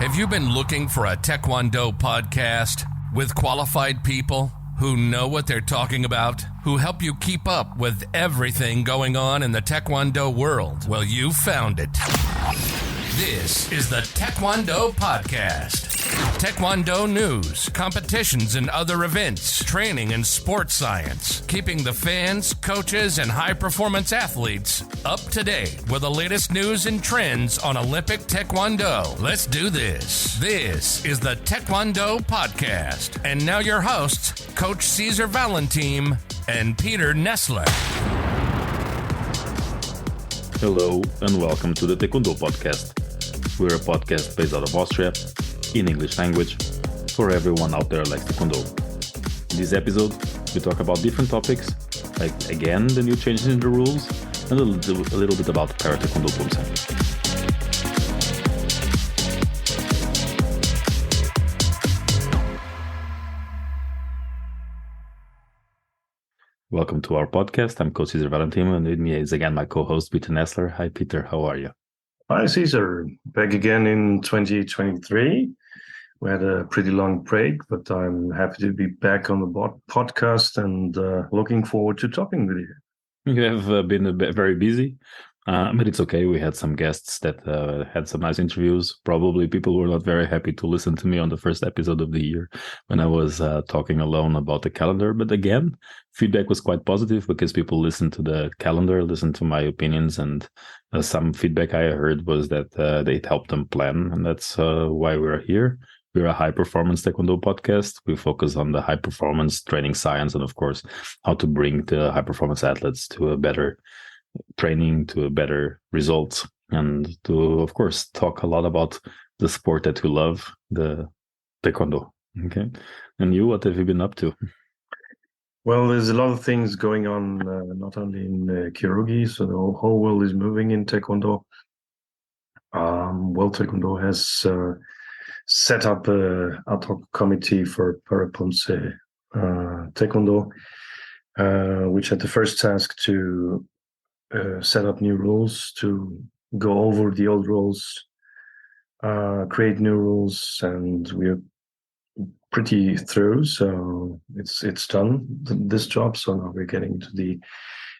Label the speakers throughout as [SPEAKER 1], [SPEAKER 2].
[SPEAKER 1] Have you been looking for a Taekwondo podcast with qualified people who know what they're talking about, who help you keep up with everything going on in the Taekwondo world? Well, you found it. This is the Taekwondo Podcast. Taekwondo news, competitions and other events, training and sports science, keeping the fans, coaches, and high-performance athletes up to date with the latest news and trends on Olympic Taekwondo. Let's do this. This is the Taekwondo Podcast. And now your hosts, Coach César Valentim and Peter Nestler.
[SPEAKER 2] Hello and welcome to the Taekwondo Podcast. We're a podcast based out of Austria, in English language, for everyone out there like Taekwondo. In this episode, we talk about different topics, like again the new changes in the rules, and a little bit about Para Taekwondo Poomsae. Welcome to our podcast. I'm Coach César Valentim, and with me is again my co-host Peter Nestler. Hi Peter, how are you?
[SPEAKER 3] Hi César, back again in 2023. We had a pretty long break, but I'm happy to be back on the podcast and looking forward to talking with you.
[SPEAKER 2] You have been very busy, but it's okay. We had some guests that had some nice interviews. Probably people were not very happy to listen to me on the first episode of the year when I was talking alone about the calendar. But again, feedback was quite positive because people listened to the calendar, listened to my opinions, and some feedback I heard was that it helped them plan. And that's why we're here. We're a high-performance Taekwondo podcast. We focus on the high-performance training science and, of course, how to bring the high-performance athletes to a better training, to a better results, and to, of course, talk a lot about the sport that we love, the Taekwondo. Okay. And you, what have you been up to?
[SPEAKER 3] Well, there's a lot of things going on, not only in Kyorugi, so the whole world is moving in Taekwondo. World Taekwondo has set up a ad hoc committee for Para Poomsae Taekwondo, which had the first task to set up new rules, to go over the old rules, create new rules, and we're pretty through. So it's done, this job. So now we're getting to the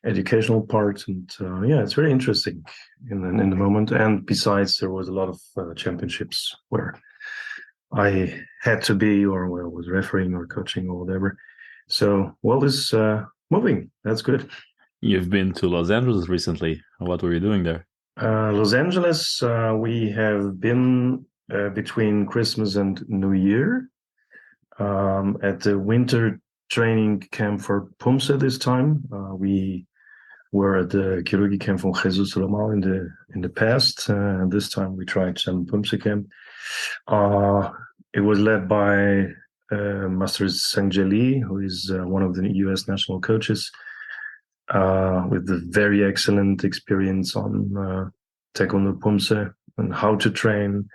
[SPEAKER 3] educational part, and it's very interesting in the moment. And besides, there was a lot of championships where I had to be, or where I was refereeing or coaching or whatever. So world is moving. That's good.
[SPEAKER 2] You've been to Los Angeles recently. What were you doing there?
[SPEAKER 3] Los Angeles, we have been between Christmas and New Year at the winter training camp for Poomsae this time. We were at the Kyorugi camp from Jesus Romal in the past, and this time we tried some Poomsae camp. It was led by Master Sang-jae Lee, who is one of the U.S. national coaches, with a very excellent experience on Taekwondo Poomsae and how to train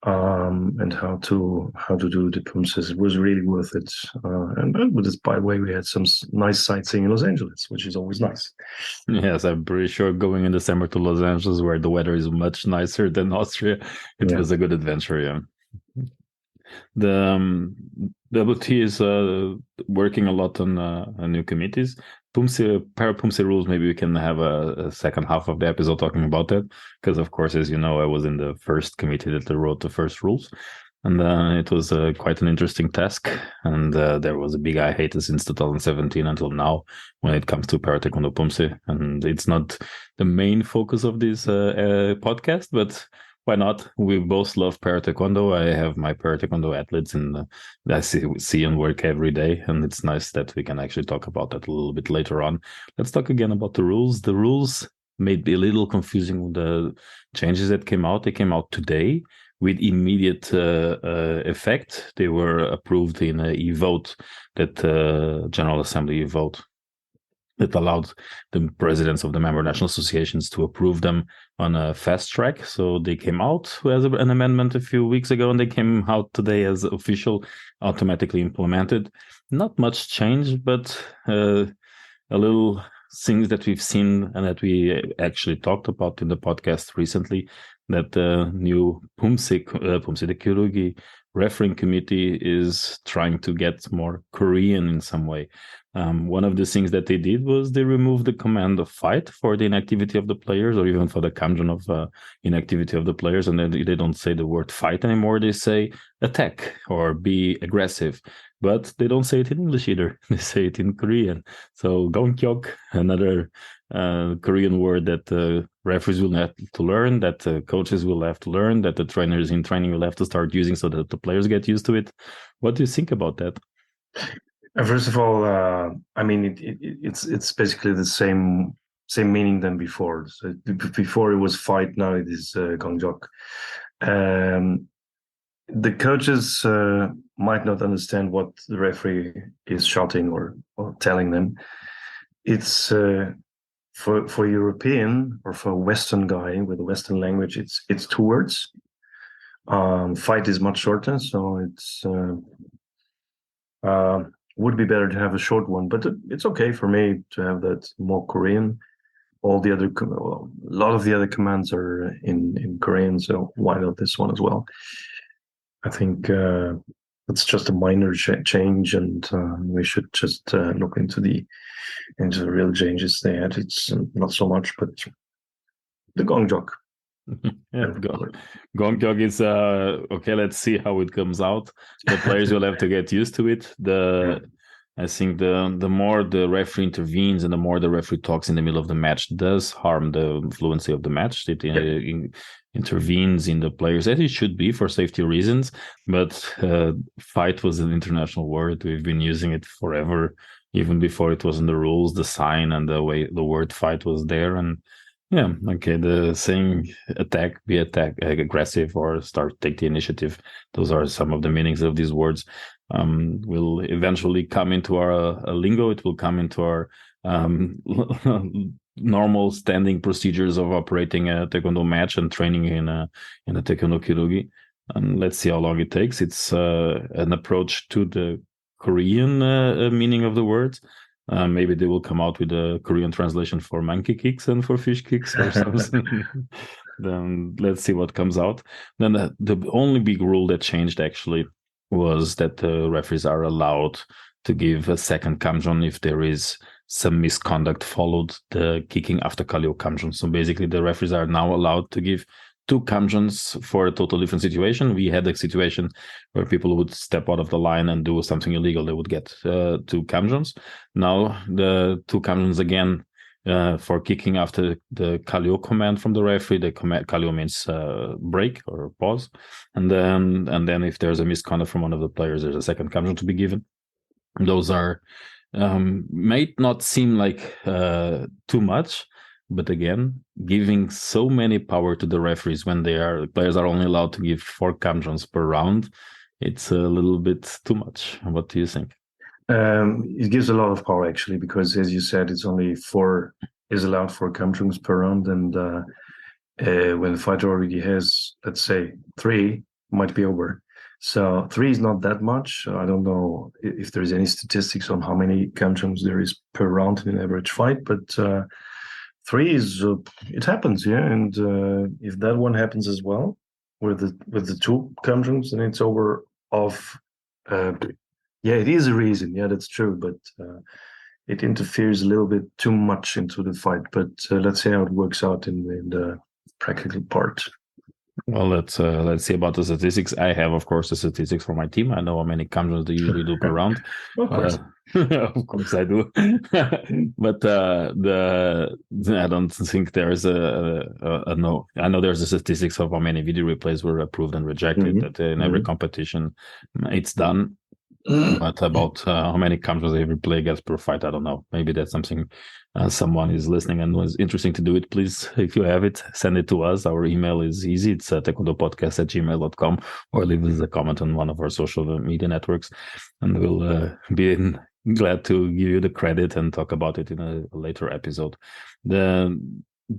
[SPEAKER 3] and how to do the Poomsae. It was really worth it. And with this, by the way, we had some nice sightseeing in Los Angeles, which is always nice.
[SPEAKER 2] Yes, I'm pretty sure going in December to Los Angeles, where the weather is much nicer than Austria, it was a good adventure. Yeah. The WT is working a lot on new committees. Para Poomsae rules, maybe we can have a second half of the episode talking about that, because of course, as you know, I was in the first committee that wrote the first rules, and it was quite an interesting task, and there was a big hiatus since 2017 until now when it comes to Para Taekwondo Poomsae, and it's not the main focus of this podcast, but why not? We both love Para Taekwondo. I have my Para Taekwondo athletes that I see and work every day, and it's nice that we can actually talk about that a little bit later on. Let's talk again about the rules. The rules may be a little confusing with the changes that came out. They came out today with immediate effect. They were approved in a e-vote, that General Assembly e-vote, that allowed the presidents of the member national associations to approve them on a fast track. So they came out as an amendment a few weeks ago, and they came out today as official, automatically implemented. Not much change, but a little things that we've seen and that we actually talked about in the podcast recently, that the new Poomsae the Kyorugi refereeing committee is trying to get more Korean in some way. One of the things that they did was they removed the command of fight for the inactivity of the players, or even for the kanjin of inactivity of the players, and then they don't say the word fight anymore. They say attack or be aggressive, but they don't say it in English either. They say it in Korean. So gongkyok, another Korean word that referees will have to learn, that coaches will have to learn, that the trainers in training will have to start using so that the players get used to it. What do you think about that?
[SPEAKER 3] First of all, I mean, it's basically the same meaning than before. So before it was fight, now it is gongjok. The coaches might not understand what the referee is shouting or telling them. It's for European or for a Western guy with a Western language, it's 2 words. Fight is much shorter, so it's would be better to have a short one, but it's okay for me to have that more Korean. All the other, a lot of the other commands are in Korean, so why not this one as well? I think it's just a minor change, and we should just look into the real changes they had. It's not so much, but the gongjok.
[SPEAKER 2] Yeah, gongjok is okay. Let's see how it comes out. The players will have to get used to it. I think the more the referee intervenes and the more the referee talks in the middle of the match does harm the fluency of the match. It intervenes in the players, as it should be for safety reasons. But fight was an international word. We've been using it forever, even before it was in the rules. The sign and the way the word fight was there, and yeah, okay. The saying attack, be aggressive, or take the initiative. Those are some of the meanings of these words. Will eventually come into our lingo. It will come into our normal standing procedures of operating a taekwondo match and training in a taekwondo kyorugi. And let's see how long it takes. It's an approach to the Korean meaning of the words. Maybe they will come out with a Korean translation for monkey kicks and for fish kicks or something. Then let's see what comes out. Then the only big rule that changed actually was that the referees are allowed to give a second kamjon if there is some misconduct followed the kicking after Kaleo kamjon. So basically the referees are now allowed to give 2 kamjons for a total different situation. We had a situation where people would step out of the line and do something illegal. They would get 2 kamjons. Now the 2 kamjons again for kicking after the Kaleo command from the referee. The command Kaleo means break or pause, and then if there's a misconduct from one of the players, there's a second kamjon to be given. Those are might not seem like too much. But again, giving so many power to the referees when players are only allowed to give 4 kamjons per round, it's a little bit too much. What do you think?
[SPEAKER 3] It gives a lot of power actually, because as you said, it's only 4 is allowed 4 kamjons per round, and when the fighter already has, let's say, 3, might be over. So 3 is not that much. I don't know if there's any statistics on how many kamjons there is per round in an average fight, but 3 is it happens, yeah. And if that one happens as well with the 2 kamjons, then it's over off. Yeah, it is a reason. Yeah, that's true, but it interferes a little bit too much into the fight. But let's see how it works out in the practical part.
[SPEAKER 2] Well, let's see about the statistics. I have, of course, the statistics for my team. I know how many kamjons they usually do per round.
[SPEAKER 3] Of course.
[SPEAKER 2] Of course I do. But I don't think there's no. I know there's a statistics of how many video replays were approved and rejected.
[SPEAKER 3] Mhm.
[SPEAKER 2] That in every competition it's done. But about how many kamjons every player gets per fight, I don't know. Maybe that's something someone is listening and was interesting to do it. Please, if you have it, send it to us. Our email is easy. It's taekwondopodcast@gmail.com, or leave us a comment on one of our social media networks, and we'll be glad to give you the credit and talk about it in a later episode.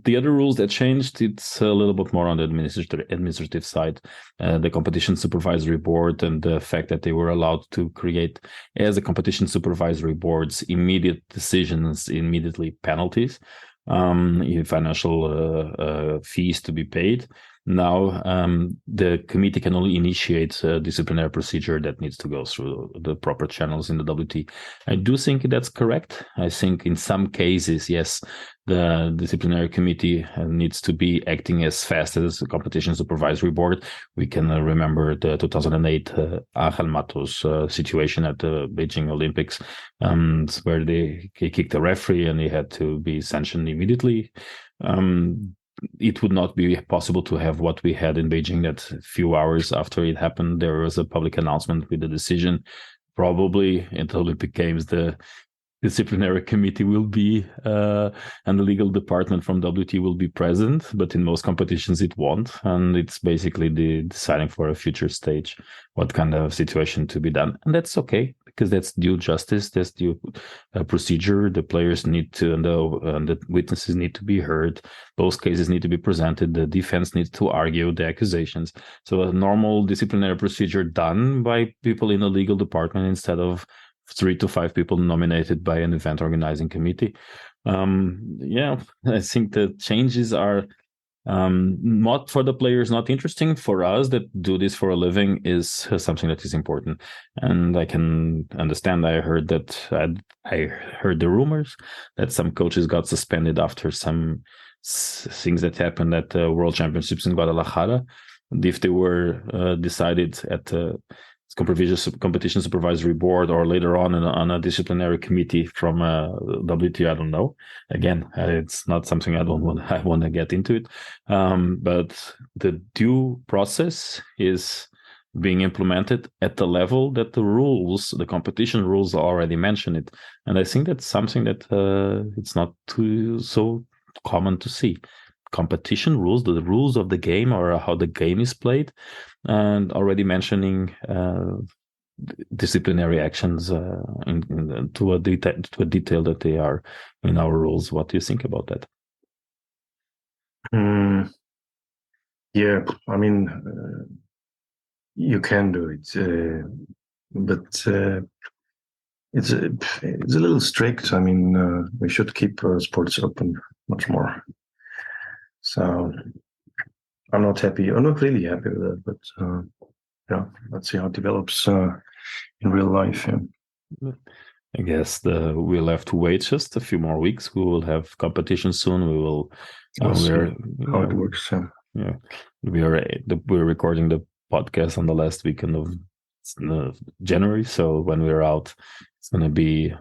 [SPEAKER 2] The other rules that changed, it's a little bit more on the administrative side. The competition supervisory board and the fact that they were allowed to create, as a competition supervisory boards, immediate decisions, immediately penalties, financial fees to be paid. Now, the committee can only initiate a disciplinary procedure that needs to go through the proper channels in the WT. I do think that's correct. I think in some cases, yes, the disciplinary committee needs to be acting as fast as the competition supervisory board. We can remember the 2008 Angel Matos situation at the Beijing Olympics, where they kicked the referee and he had to be sanctioned immediately. It would not be possible to have what we had in Beijing, that a few hours after it happened, there was a public announcement with the decision. Probably in the Olympic Games, the disciplinary committee will be and the legal department from WT will be present, but in most competitions it won't, and it's basically deciding for a future stage what kind of situation to be done, and that's okay because that's due justice, that's due procedure. The players need to, and the witnesses need to be heard. Both cases need to be presented. The defense needs to argue the accusations. So a normal disciplinary procedure done by people in the legal department instead of 3 to 5 people nominated by an event organizing committee. I think the changes are not for the players, not interesting. For us that do this for a living is something that is important. And I can understand. I heard the rumors that some coaches got suspended after some things that happened at the World Championships in Guadalajara. And if they were decided at the competition supervisory board or later on a disciplinary committee from WT, I don't know. Again, it's not something I want to get into it. But the due process is being implemented at the level that the competition rules already mention it. And I think that's something that it's not so common to see. Competition rules, the rules of the game or how the game is played, and already mentioning disciplinary actions to a detail that they are in our rules. What do you think about that?
[SPEAKER 3] Yeah, I mean, you can do it, but it's a little strict. I mean, we should keep sports open much more. So I'm not happy. I'm not really happy with that, but let's see how it develops in real life. Yeah.
[SPEAKER 2] I guess we'll have to wait just a few more weeks. We will have competition soon. We will.
[SPEAKER 3] See how it works.
[SPEAKER 2] Yeah, we're recording the podcast on the last weekend of January. So when we're out, it's going to be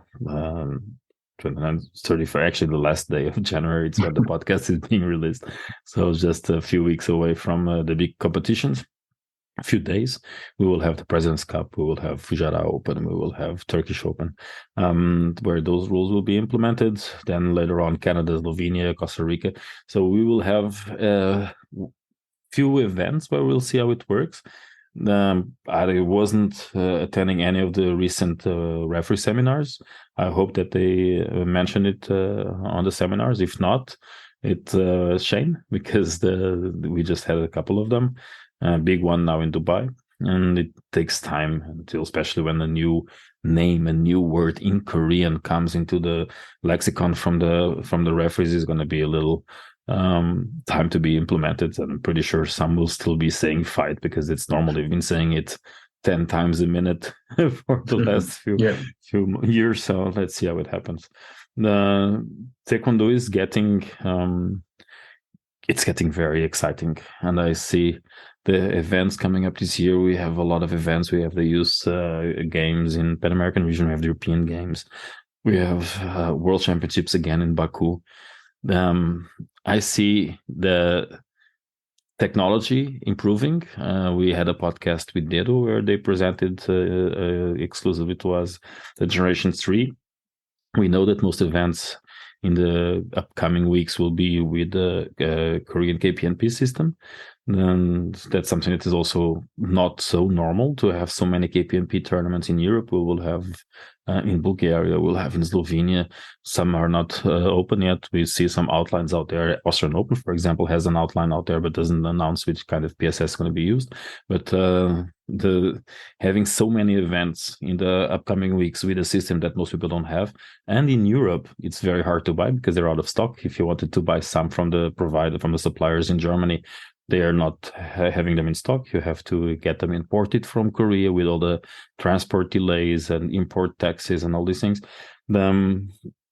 [SPEAKER 2] 35, actually the last day of January. It's when the podcast is being released. So just a few weeks away from the big competitions. A few days, we will have the President's Cup, we will have Fujara Open, we will have Turkish Open, where those rules will be implemented. Then later on, Canada, Slovenia, Costa Rica. So we will have few events where we'll see how it works. I wasn't attending any of the recent referee seminars. I hope that they mention it on the seminars. If not, it's a shame because we just had a couple of them. A big one now in Dubai, and it takes time until, especially when a new name, a new word in Korean comes into the lexicon from the referees, is going to be a little time to be implemented. And I'm pretty sure some will still be saying fight because it's normal. They've been saying it 10 times a minute for the last few years. So let's see how it happens. The Taekwondo is getting it's getting very exciting, and I see the events coming up this year. We have a lot of events. We have the youth games in Pan American region. We have the European games. We have World Championships again in Baku. I see the technology improving. We had a podcast with Dedo where they presented exclusively to us the Generation 3. We know that most events in the upcoming weeks will be with the Korean KPNP system. And that's something that is also not so normal to have so many KPNP tournaments in Europe. We will have in Bulgaria, we'll have in Slovenia. Some are not open yet. We see some outlines out there. Austrian Open, for example, has an outline out there, but doesn't announce which kind of PSS is going to be used. But having so many events in the upcoming weeks with a system that most people don't have, and in Europe, it's very hard to buy because they're out of stock. If you wanted to buy some from the provider, from the suppliers in Germany, they are not having them in stock. You have to get them imported from Korea with all the transport delays and import taxes and all these things. The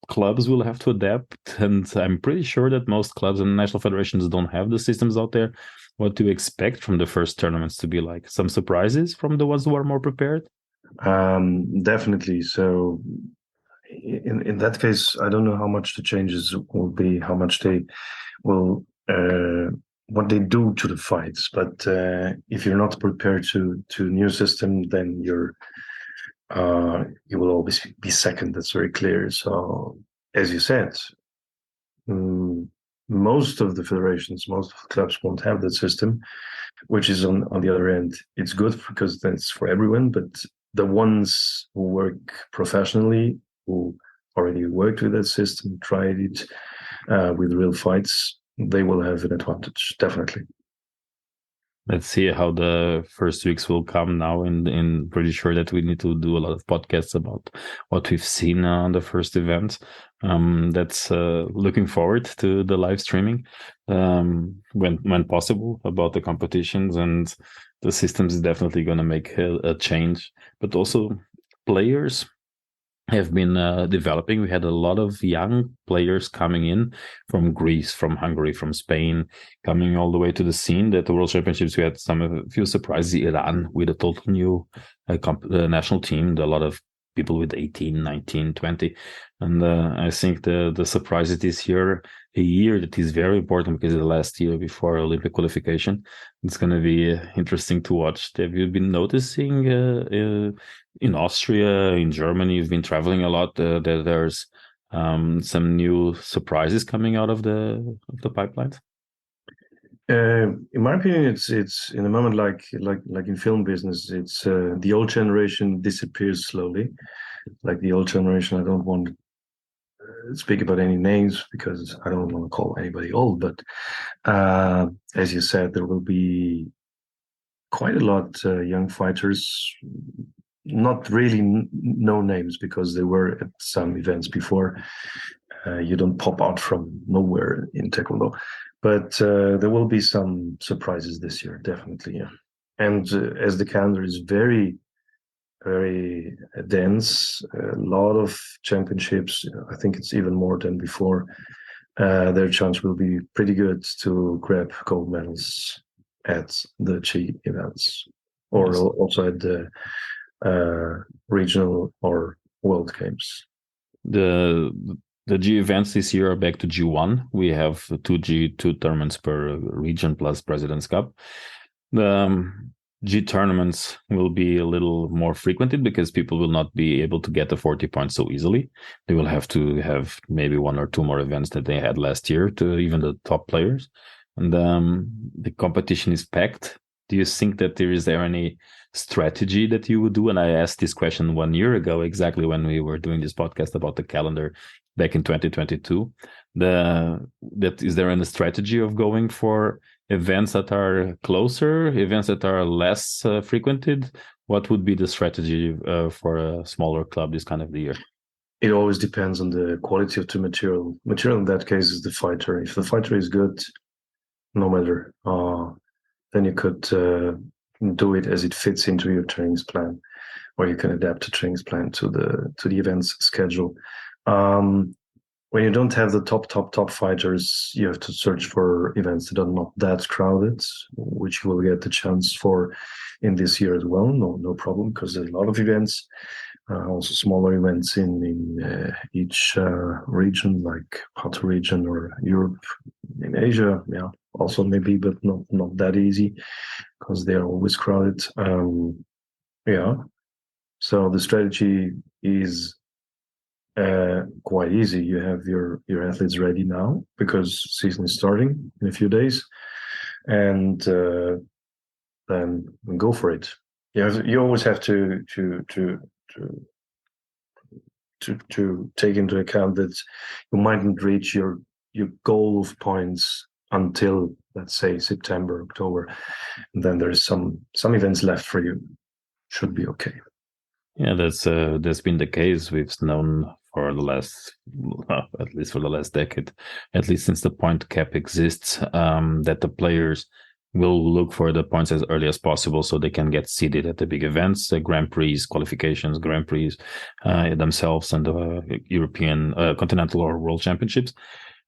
[SPEAKER 2] clubs will have to adapt, and I'm pretty sure that most clubs and national federations don't have the systems out there. What do you expect from the first tournaments to be like? Some surprises from the ones who are more prepared?
[SPEAKER 3] Definitely. So in that case, I don't know how much the changes will be, how much they will, what they do to the fights. But if you're not prepared to new system, then you will always be second. That's very clear. So as you said, most of the federations, most of the clubs won't have that system, which is on the other end, it's good because that's for everyone. But the ones who work professionally, who already worked with that system, tried it with real fights, they will have an advantage, definitely.
[SPEAKER 2] Let's see how the first weeks will come now. In pretty sure that we need to do a lot of podcasts about what we've seen on the first event. That's looking forward to the live streaming when possible about the competitions, and the systems is definitely going to make a change. But also players have been developing. We had a lot of young players coming in from Greece, from Hungary, from Spain, coming all the way to the scene. At the World Championships, we had a few surprises. Iran with a total new national team, a lot of people with 18, 19, 20. And I think the surprises this year, a year that is very important because it's the last year before Olympic qualification. It's going to be interesting to watch. Have you been noticing in Austria, in Germany, you've been traveling a lot, that there's some new surprises coming out of the pipelines?
[SPEAKER 3] In my opinion, it's in the moment like in film business, it's the old generation disappears slowly. Like the old generation, I don't want to speak about any names because I don't want to call anybody old. But as you said, there will be quite a lot young fighters. Not really no names because they were at some events before. You don't pop out from nowhere in Taekwondo. But there will be some surprises this year, definitely. Yeah. And as the calendar is very, very dense, a lot of championships, I think it's even more than before, their chance will be pretty good to grab gold medals at the G events or also at the regional or world games.
[SPEAKER 2] The G events this year are back to G1. We have two tournaments per region plus President's Cup. The G tournaments will be a little more frequented because people will not be able to get the 40 points so easily. They will have to have maybe one or two more events that they had last year to even the top players. And the competition is packed. Do you think that there is any strategy that you would do? And I asked this question 1 year ago, exactly when we were doing this podcast about the calendar back in 2022. Is there any strategy of going for events that are closer, events that are less frequented? What would be the strategy for a smaller club this kind of the year?
[SPEAKER 3] It always depends on the quality of the material. Material in that case is the fighter. If the fighter is good, no matter, then you could do it as it fits into your trainings plan, or you can adapt the trainings plan to the event's schedule. When you don't have the top fighters, you have to search for events that are not that crowded, which you will get the chance for in this year as well. No problem, because there's a lot of events, also smaller events in each region, like Para region or Europe, in Asia, yeah, also maybe, but not that easy because they are always crowded. Yeah, so the strategy is quite easy. You have your athletes ready now because season is starting in a few days, and then go for it. You always have to take into account that you mightn't reach your goal of points until, let's say, September, October, and then there's some events left for you. Should be okay.
[SPEAKER 2] Yeah, that's been the case. We've known for the last, at least for the last decade, at least since the point cap exists, that the players will look for the points as early as possible so they can get seeded at the big events, the Grand Prix qualifications, Grand Prix themselves, and the European, continental or world championships.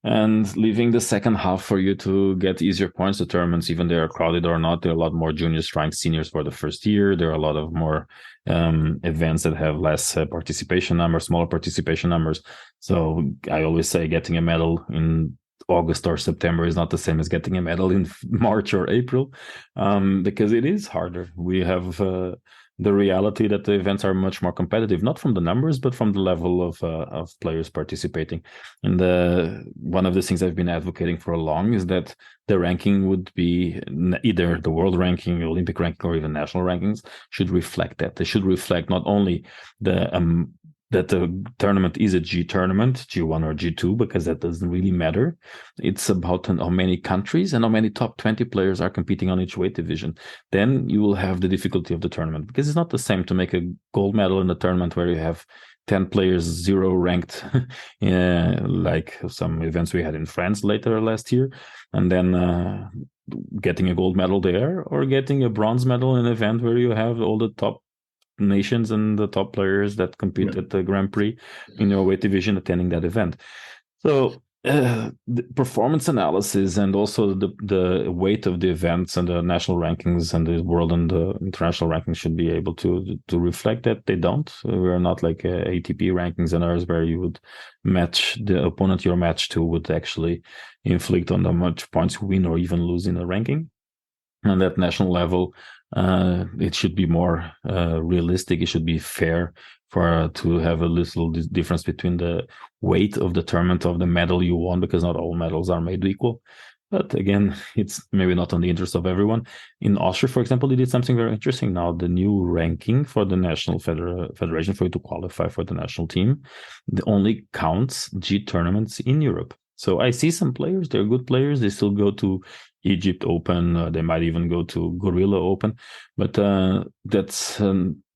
[SPEAKER 2] And leaving the second half for you to get easier points. The tournaments, even they are crowded or not, there are a lot more juniors trying seniors for the first year. There are a lot of more events that have less participation numbers, smaller participation numbers. So I always say getting a medal in August or September is not the same as getting a medal in March or April, because it is harder. We have the reality that the events are much more competitive, not from the numbers, but from the level of players participating. And one of the things I've been advocating for long is that the ranking would be either the world ranking, Olympic ranking, or even national rankings should reflect that. They should reflect not only that the tournament is a G tournament, G1 or G2, because that doesn't really matter. It's about how many countries and how many top 20 players are competing on each weight division. Then you will have the difficulty of the tournament, because it's not the same to make a gold medal in the tournament where you have 10 players, 0 ranked, like some events we had in France later last year, and then getting a gold medal there, or getting a bronze medal in an event where you have all the top nations and the top players that compete at the Grand Prix in your weight division attending that event. So the performance analysis and also the weight of the events and the national rankings and the world and the international rankings should be able to reflect that. They don't. We're not like ATP rankings and ours where you would match the opponent your match to would actually inflict on how much points you win or even lose in the ranking. And at national level, it should be more realistic. It should be fair to have a little difference between the weight of the tournament of the medal you won, because not all medals are made equal. But again, it's maybe not on the interest of everyone. In Austria, for example, they did something very interesting now. The new ranking for the national federation for you to qualify for the national team, it only counts G tournaments in Europe. So I see some players, they're good players. They still go to Egypt Open. They might even go to Gorilla Open. But that's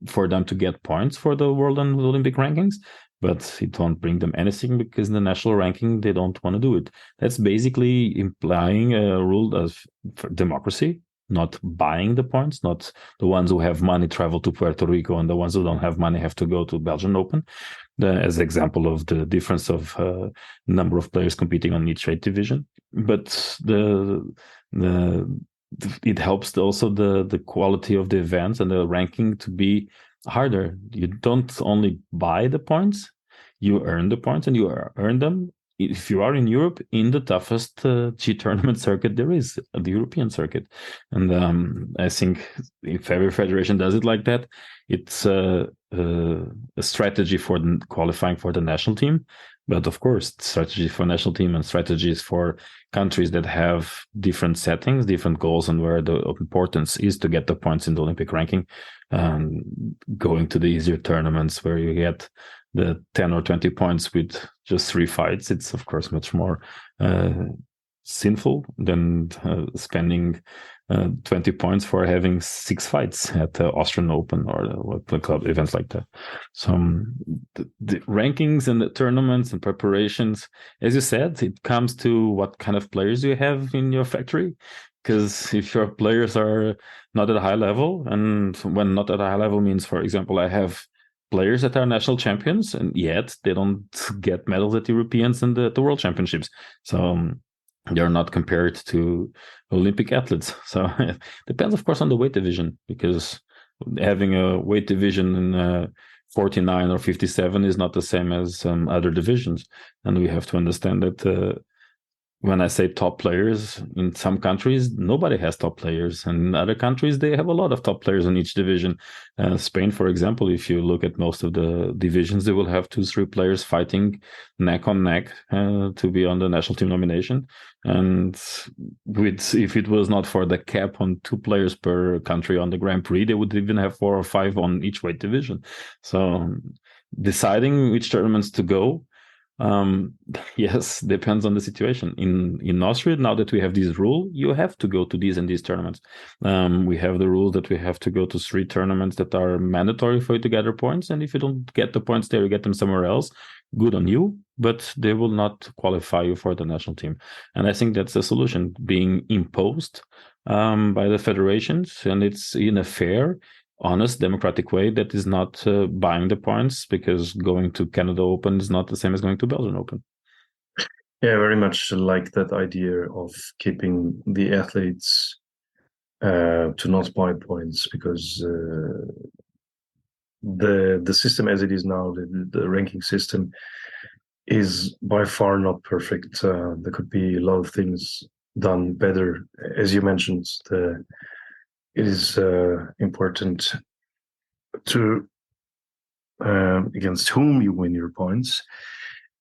[SPEAKER 2] for them to get points for the world and Olympic rankings. But it won't bring them anything because in the national ranking, they don't want to do it. That's basically implying a rule of democracy, not buying the points, not the ones who have money travel to Puerto Rico and the ones who don't have money have to go to Belgian Open. As example of the difference of number of players competing on each weight division. But it helps also the quality of the events and the ranking to be harder. You don't only buy the points, you earn the points, and you earn them if you are in Europe in the toughest G tournament circuit there is, the European circuit. And I think if every federation does it like that, it's a strategy for qualifying for the national team. But of course, strategy for national team and strategies for countries that have different settings, different goals, and where the importance is to get the points in the Olympic ranking, going to the easier tournaments where you get the 10 or 20 points with just 3 fights. It's of course much more sinful than spending 20 points for having 6 fights at the Austrian Open or the club events like that. So the rankings and the tournaments and preparations, as you said, it comes to what kind of players you have in your factory. Because if your players are not at a high level, and when not at a high level means, for example, I have players that are national champions and yet they don't get medals at Europeans and the World Championships. So they're not compared to Olympic athletes. So it depends, of course, on the weight division, because having a weight division in 49 or 57 is not the same as other divisions. And we have to understand that when I say top players, in some countries, nobody has top players. And in other countries, they have a lot of top players in each division. Spain, for example, if you look at most of the divisions, they will have 2-3 players fighting neck on neck to be on the national team nomination. And if it was not for the cap on 2 players per country on the Grand Prix, they would even have 4 or 5 on each weight division. So deciding which tournaments to go, yes, depends on the situation. In Austria, now that we have this rule, you have to go to these and these tournaments. We have the rule that we have to go to 3 tournaments that are mandatory for you to gather points, and if you don't get the points there, you get them somewhere else. Good on you, but they will not qualify you for the national team. And I think that's the solution, being imposed by the federations, and it's in a fair, honest, democratic way that is not buying the points, because going to Canada Open is not the same as going to Belgian Open.
[SPEAKER 3] Yeah, very much like that idea of keeping the athletes to not buy points, because the system as it is now, the ranking system, is by far not perfect. There could be a lot of things done better. As you mentioned, it is important to against whom you win your points.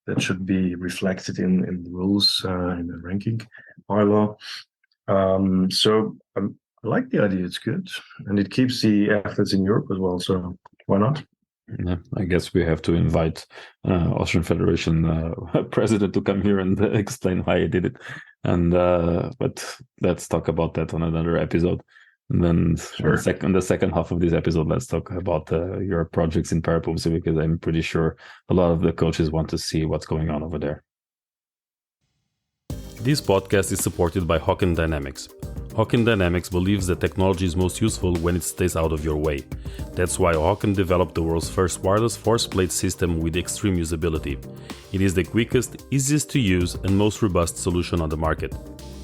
[SPEAKER 3] That should be reflected in the rules, in the ranking bylaw. So I like the idea. It's good, and it keeps the athletes in Europe as well. So why not?
[SPEAKER 2] Yeah, I guess we have to invite Austrian Federation president to come here and explain why he did it. And but let's talk about that on another episode. And then
[SPEAKER 3] Sure.
[SPEAKER 2] the second half of this episode, let's talk about your projects in Para Poomsae, because I'm pretty sure a lot of the coaches want to see what's going on over there.
[SPEAKER 4] This podcast is supported by Hawken Dynamics. Hawken Dynamics believes that technology is most useful when it stays out of your way. That's why Hawken developed the world's first wireless force plate system with extreme usability. It is the quickest, easiest to use, and most robust solution on the market.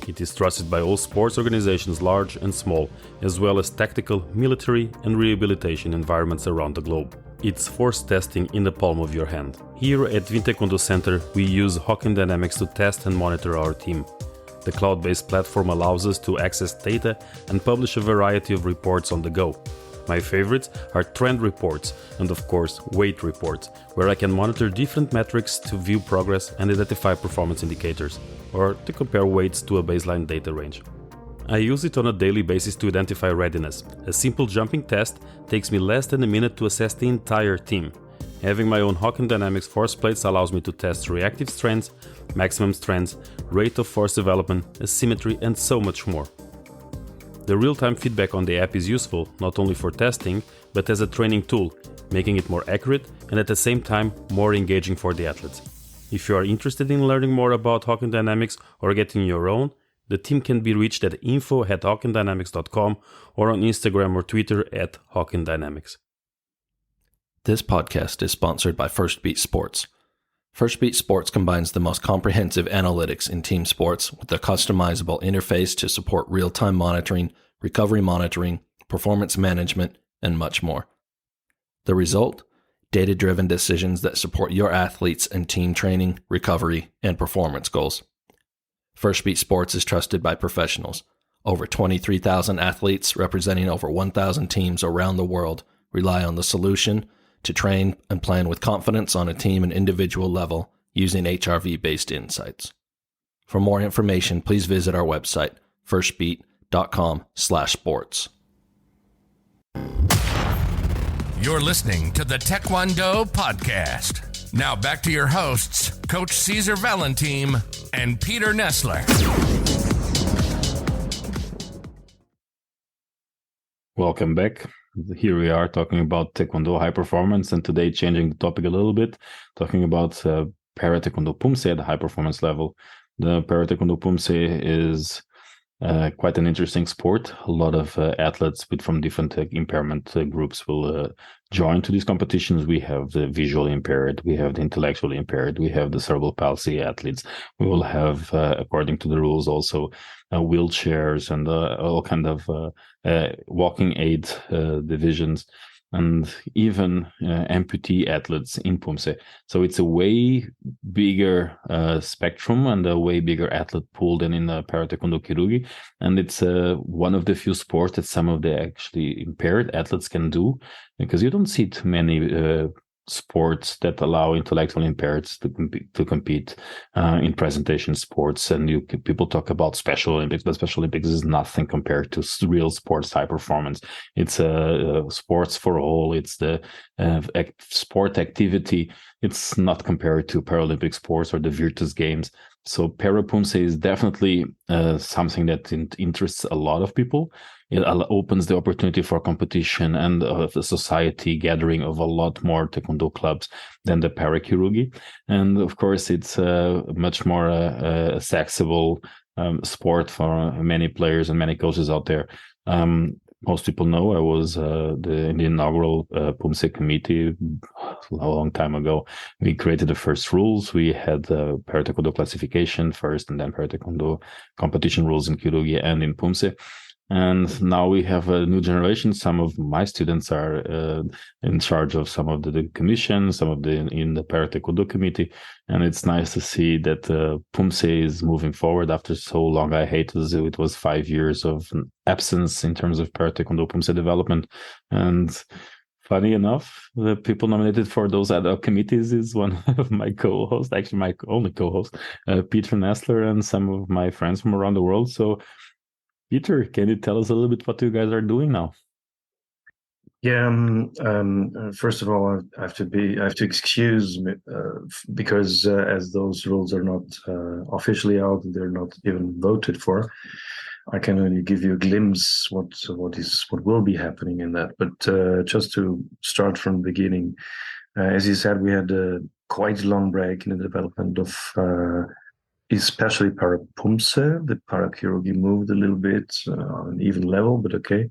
[SPEAKER 4] It is trusted by all sports organizations, large and small, as well as tactical, military, and rehabilitation environments around the globe. It's force testing in the palm of your hand. Here at Taekwondo Center, we use Hawken Dynamics to test and monitor our team. The cloud-based platform allows us to access data and publish a variety of reports on the go. My favorites are trend reports and, of course, weight reports, where I can monitor different metrics to view progress and identify performance indicators, or to compare weights to a baseline data range. I use it on a daily basis to identify readiness. A simple jumping test takes me less than a minute to assess the entire team. Having my own Hawken Dynamics force plates allows me to test reactive strengths, maximum strengths, rate of force development, asymmetry, and so much more. The real-time feedback on the app is useful not only for testing, but as a training tool, making it more accurate and at the same time more engaging for the athletes. If you are interested in learning more about Hawken Dynamics or getting your own, the team can be reached at info@hawkendynamics.com or on Instagram or Twitter @HawkenDynamics.
[SPEAKER 5] This podcast is sponsored by First Beat Sports. First Beat Sports combines the most comprehensive analytics in team sports with a customizable interface to support real-time monitoring, recovery monitoring, performance management, and much more. The result? Data-driven decisions that support your athletes and team training, recovery, and performance goals. First Beat Sports is trusted by professionals. Over 23,000 athletes representing over 1,000 teams around the world rely on the solution to train and plan with confidence on a team and individual level using HRV-based insights. For more information, please visit our website, firstbeat.com/sports.
[SPEAKER 1] You're listening to the Taekwondo Podcast. Now back to your hosts, Coach César Valentim and Peter Nestler.
[SPEAKER 2] Welcome back. Here we are talking about Taekwondo high performance, and today changing the topic a little bit, talking about Para Taekwondo Poomsae at the high performance level. The Para Taekwondo Poomsae is quite an interesting sport. A lot of athletes from different impairment groups will join to these competitions. We have the visually impaired, we have the intellectually impaired, we have the cerebral palsy athletes. We will have, according to the rules, also wheelchairs and all kind of walking aid divisions, and even amputee athletes in Poomsae. So it's a way bigger spectrum and a way bigger athlete pool than in the Para Taekwondo Kirugi. And it's one of the few sports that some of the actually impaired athletes can do, because you don't see too many sports that allow intellectually impaired to compete in presentation sports. And people talk about Special Olympics, but Special Olympics is nothing compared to real sports high performance. It's sports for all. It's the sport activity. It's not compared to Paralympic sports or the Virtus Games. So Para Poomsae is definitely something that interests a lot of people. It opens the opportunity for competition and the society gathering of a lot more Taekwondo clubs than the Para Kirugi. And of course, it's much more accessible sport for many players and many coaches out there. Most people know I was in the inaugural Poomsae committee a long time ago. We created the first rules. We had the Para Taekwondo classification first, and then Para Taekwondo competition rules in Kyorugi and in Poomsae. And now we have a new generation. Some of my students are in charge of some of the commission, some of in the Para Taekwondo committee, and it's nice to see that Poomsae is moving forward after so long. I hate it was 5 years of absence in terms of Para Taekwondo Poomsae development, and funny enough, the people nominated for those ad hoc committees is one of my co-hosts, actually my only co-host, Peter Nestler, and some of my friends from around the world. So Peter, can you tell us a little bit what you guys are doing now?
[SPEAKER 3] Yeah. First of all, I have to excuse me because as those rules are not officially out, they're not even voted for. I can only give you a glimpse what will be happening in that. But just to start from the beginning, as you said, we had a quite long break in the development of. Especially Para Poomsae. The Para Kyorugi moved a little bit on an even level, but okay.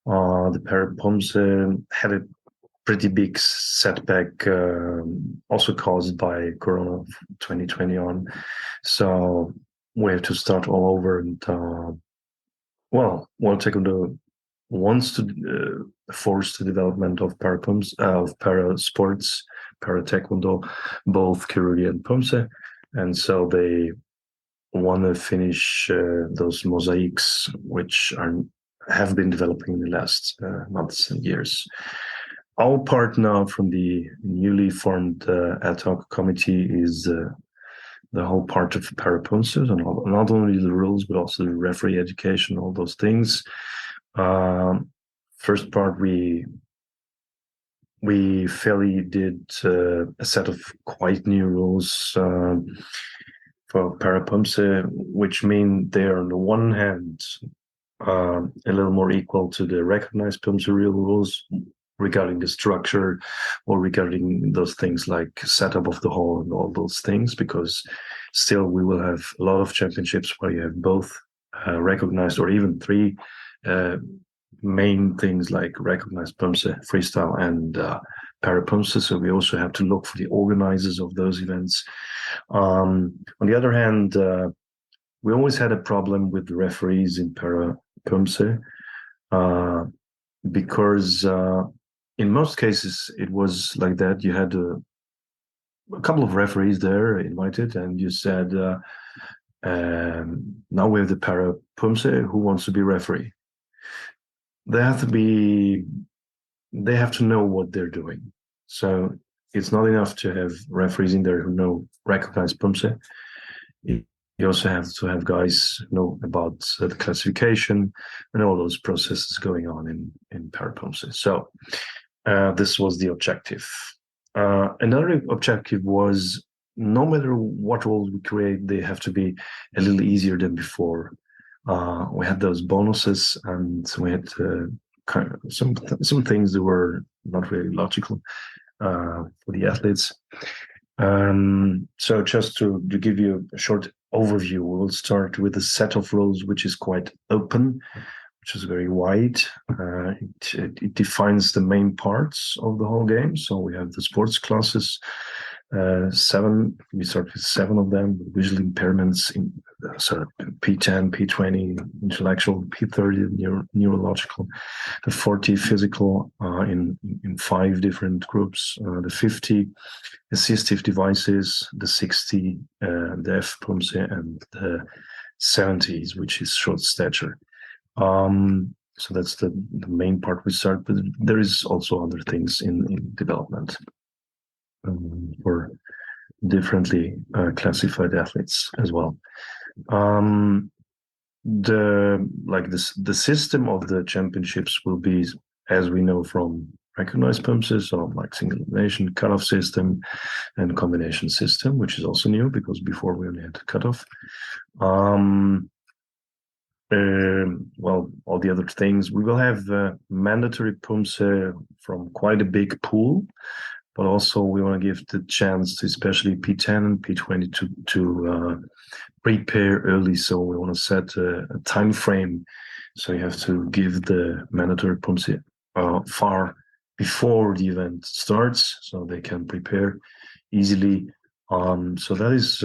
[SPEAKER 3] The Para Poomsae had a pretty big setback, also caused by Corona 2020 on. So we have to start all over. And World Taekwondo wants to force the development of para sports, Para Taekwondo, both Kyorugi and Poomsae. And so they want to finish those mosaics, which have been developing in the last months and years. Our part now from the newly formed ad hoc committee is the whole part of Para Poomsae, and not only the rules, but also the referee education, all those things. First part, we fairly did a set of quite new rules for Para Poomsae, which mean they're on the one hand a little more equal to the recognized Poomsae rules regarding the structure or regarding those things like setup of the hall and all those things, because still we will have a lot of championships where you have both recognized or even three main things like recognized Poomsae, freestyle, and Para Poomsae. So we also have to look for the organizers of those events. On the other hand, we always had a problem with the referees in Para Poomsae because in most cases it was like that. You had a couple of referees there invited, and you said, now we have the Para Poomsae, who wants to be referee? They have to know what they're doing. So it's not enough to have referees in there who know recognized Poomsae. You also have to have guys who know about the classification and all those processes going on in Para Poomsae. So this was the objective. Another objective was, no matter what rules we create, they have to be a little easier than before. We had those bonuses, and we had kind of some things that were not really logical for the athletes. So just to give you a short overview, we will start with a set of rules which is quite open, which is very wide. It defines the main parts of the whole game. So we have the sports classes, 7. We start with 7 of them: visual impairments, so P10, P20, intellectual, P30, neurological, the 40 physical in 5 different groups, the 50 assistive devices, the 60 deaf Poomsae, and the 70s, which is short stature. So that's the main part we start, but there is also other things in development for differently classified athletes as well. The system of the championships will be, as we know from recognized Poomsae, so like single elimination, cutoff system, and combination system, which is also new because before we only had cutoff. All the other things, we will have mandatory Poomsae from quite a big pool. but also we want to give the chance to especially P10 and P20 to prepare early. So we want to set a time frame. So you have to give the mandatory Poomsae far before the event starts, so they can prepare easily. So that is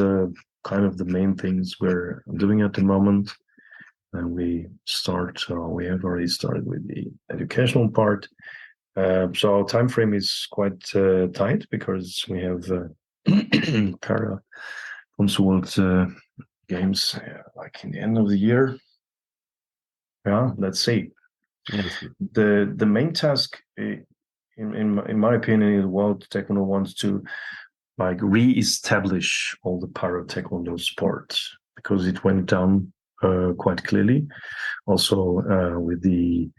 [SPEAKER 3] kind of the main things we're doing at the moment. And we have already started with the educational part. So our time frame is quite tight because we have Para Poomsae World Games like in the end of the year. Yeah, let's see.
[SPEAKER 2] Yes.
[SPEAKER 3] The main task, in my opinion, is World Taekwondo wants to like re-establish all the Para Taekwondo sports because it went down quite clearly. Also with the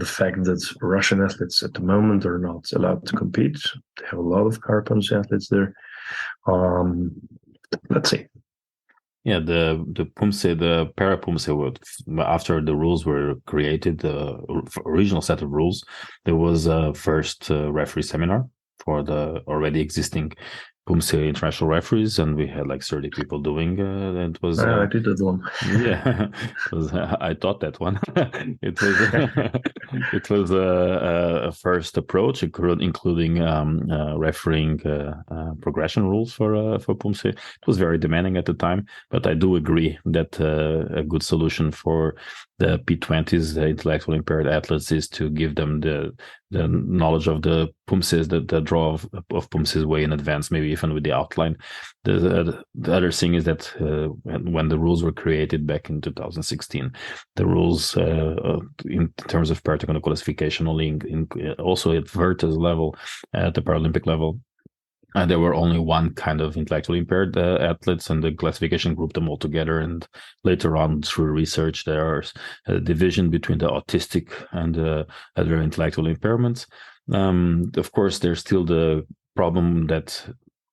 [SPEAKER 3] fact that Russian athletes at the moment are not allowed to compete. They have a lot of Para Poomsae athletes there. Let's see.
[SPEAKER 2] Yeah, the Poomsae, the Para Poomsae, after the rules were created, the original set of rules, there was a first referee seminar for the already existing Poomsae international referees, and we had like 30 people doing. It was
[SPEAKER 3] I did that one.
[SPEAKER 2] Yeah, I taught that one. It was it was a first approach, including refereeing progression rules for Poomsae. It was very demanding at the time, but I do agree that a good solution for the P20s, the intellectually impaired athletes, is to give them the knowledge of the Poomsaes, the draw of Poomsaes way in advance, maybe even with the outline. The other thing is that when the rules were created back in 2016, the rules in terms of Para Taekwondo classification only also at Virtus level, at the Paralympic level, there were only one kind of intellectually impaired athletes, and the classification grouped them all together. And later on, through research, there's a division between the autistic and other intellectual impairments. Of course, there's still the problem that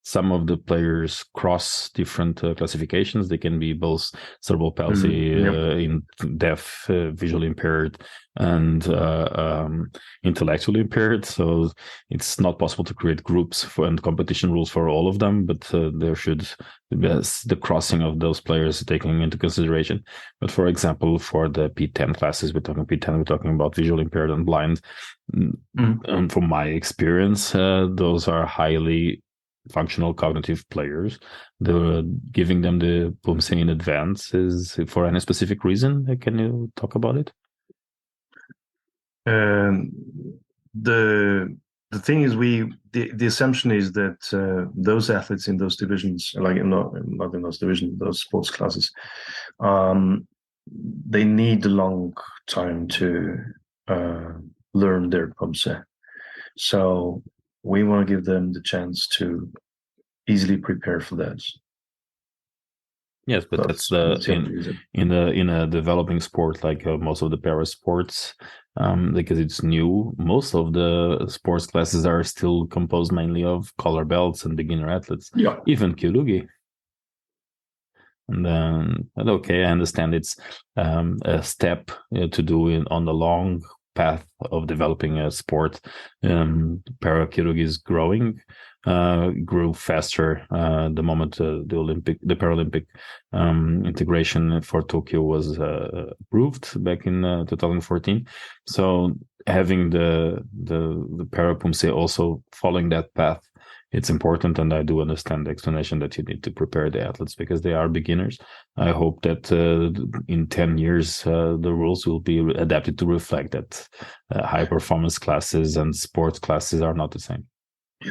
[SPEAKER 2] some of the players cross different classifications. They can be both cerebral palsy, in deaf, visually impaired, and intellectually impaired. So it's not possible to create groups and competition rules for all of them, but there should be the crossing of those players taken into consideration. But for example, for the P10 classes, we're talking about visually impaired and blind. And from my experience, those are highly functional cognitive players. Giving them the Poomsae in advance is for any specific reason. Can you talk about it?
[SPEAKER 3] The thing is, the assumption is that those athletes in those divisions, like not in those divisions, those sports classes, they need a long time to learn their Poomsae. So we want to give them the chance to easily prepare for that.
[SPEAKER 2] Yes, but that's in a developing sport like most of the para sports, because it's new. Most of the sports classes are still composed mainly of color belts and beginner athletes.
[SPEAKER 3] Yeah,
[SPEAKER 2] even Kyurugi. And okay, I understand it's a step to do on the long path of developing a sport. Para Kyurugi is growing. Grew faster the moment the Paralympic integration for Tokyo was approved back in 2014. So having the Para Poomsae also following that path, it's important, and I do understand the explanation that you need to prepare the athletes because they are beginners. I hope that in 10 years the rules will be adapted to reflect that high performance classes and sports classes are not the same.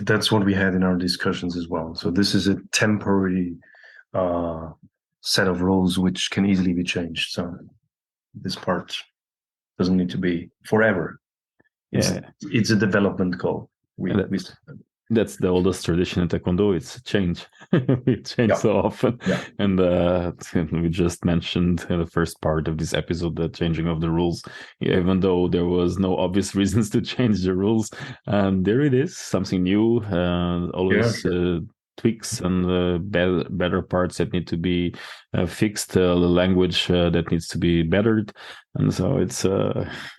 [SPEAKER 3] That's what we had in our discussions as well. So this is a temporary set of rules which can easily be changed. So this part doesn't need to be forever. It's a development goal.
[SPEAKER 2] That's the oldest tradition in Taekwondo. It's change. We change so often. Yeah. And we just mentioned in the first part of this episode the changing of the rules, even though there was no obvious reasons to change the rules. There it is, something new, always to tweaks and better parts that need to be fixed, the language that needs to be bettered. And so it's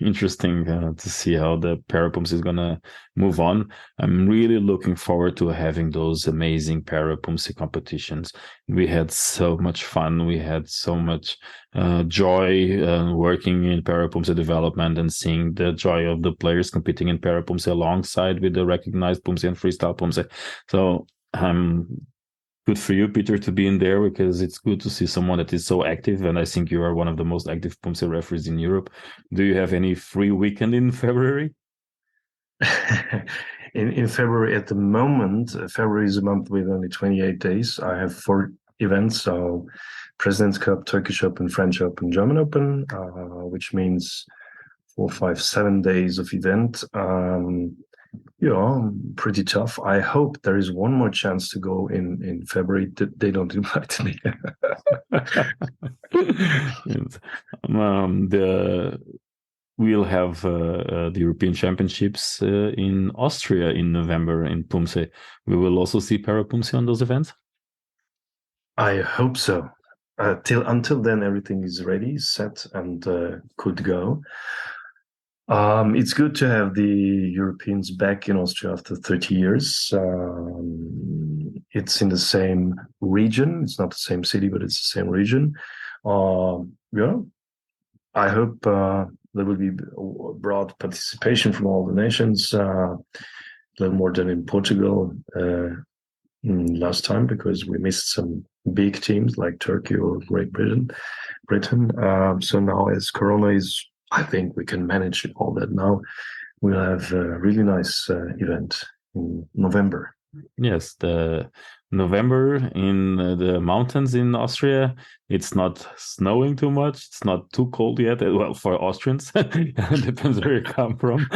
[SPEAKER 2] interesting to see how the Para Poomsae is going to move on. I'm really looking forward to having those amazing Para Poomsae competitions. We had so much fun. We had so much joy working in Para Poomsae development and seeing the joy of the players competing in Para Poomsae alongside with the recognized Poomsae and freestyle Poomsae. So good for you, Peter, to be in there, because it's good to see someone that is so active. And I think you are one of the most active Poomsae referees in Europe. Do you have any free weekend in February?
[SPEAKER 3] In February, at the moment, February is a month with only 28 days. I have 4 events, so President's Cup, Turkish Open, French Open, German Open, which means 4, 5, 7 days of event. Pretty tough. I hope there is one more chance to go in February. They don't invite me.
[SPEAKER 2] We'll have the European Championships in Austria in November in Poomsae. We will also see Para Poomsae on those events.
[SPEAKER 3] I hope so. Until then, everything is ready, set, and could go. It's good to have the Europeans back in Austria after 30 years. It's in the same region. It's not the same city, but it's the same region. I hope there will be broad participation from all the nations, a little more than in Portugal last time, because we missed some big teams like Turkey or Great Britain. So now, as Corona is, I think we can manage all that now. We'll have a really nice event in November.
[SPEAKER 2] Yes, the November in the mountains in Austria. It's not snowing too much. It's not too cold yet. Well, for Austrians, depends where you come from.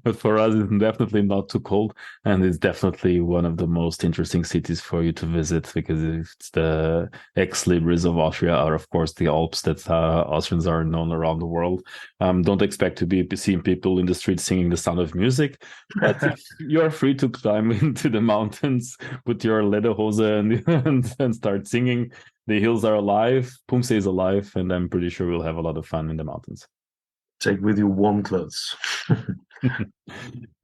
[SPEAKER 2] But for us, it's definitely not too cold. And it's definitely one of the most interesting cities for you to visit, because it's the ex-libris of Austria are, of course, the Alps that Austrians are known around the world. Don't expect to be seeing people in the streets singing The Sound of Music, but you're free to climb into the mountains, put your lederhose and start singing. The hills are alive, Poomsae is alive, and I'm pretty sure we'll have a lot of fun in the mountains.
[SPEAKER 3] Take with you warm clothes.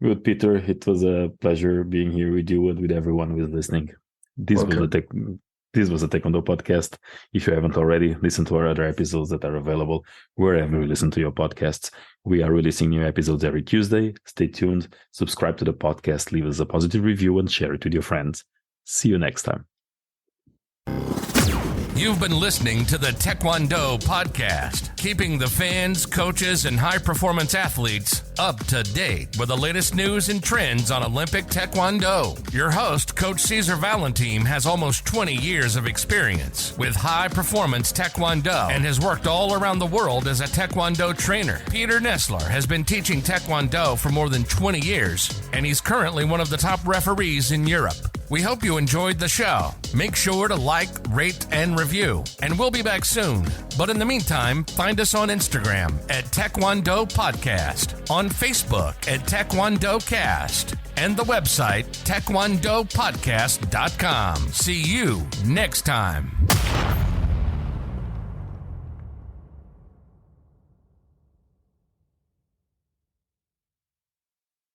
[SPEAKER 2] Good, Peter. It was a pleasure being here with you and with everyone who is listening. This was a Taekwondo podcast. If you haven't already, listen to our other episodes that are available wherever you listen to your podcasts. We are releasing new episodes every Tuesday. Stay tuned, subscribe to the podcast, leave us a positive review, and share it with your friends. See you next time.
[SPEAKER 1] You've been listening to the Taekwondo Podcast, keeping the fans, coaches, and high-performance athletes up to date with the latest news and trends on Olympic Taekwondo. Your host, Coach César Valentim, has almost 20 years of experience with high-performance Taekwondo and has worked all around the world as a Taekwondo trainer. Peter Nestler has been teaching Taekwondo for more than 20 years, and he's currently one of the top referees in Europe. We hope you enjoyed the show. Make sure to like, rate, and review, and we'll be back soon. But in the meantime, find us on Instagram at Taekwondo Podcast, on Facebook at Taekwondo Cast, and the website taekwondopodcast.com. See you next time.